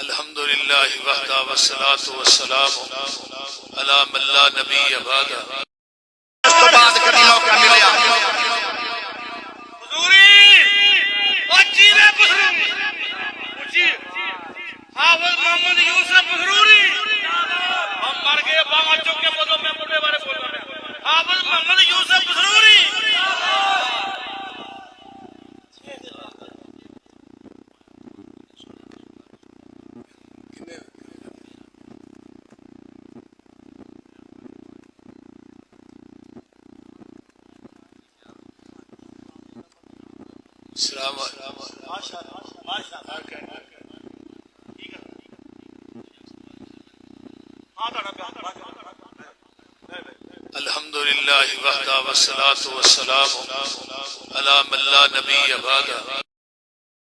अल्हम्दुलिल्लाह वहदा वस्सलातु वस्सलामु अला मन ला नबिय्य बअदा। तो बाद कभी मौका मिला हुजूरी ओ जीवे बसरूरी जी हाफिज मोहम्मद यूसुफ बसरूरी हम मर गए बांगा चुक के बोलो मैं बुढ़े बारे बोल रहा हूं हाफिज मोहम्मद यूसुफ बसरूरी अल्हम्दुलिल्लाह वहदा वस्सलातु वस्सलामु अला मन ला नबिय्य बअदा।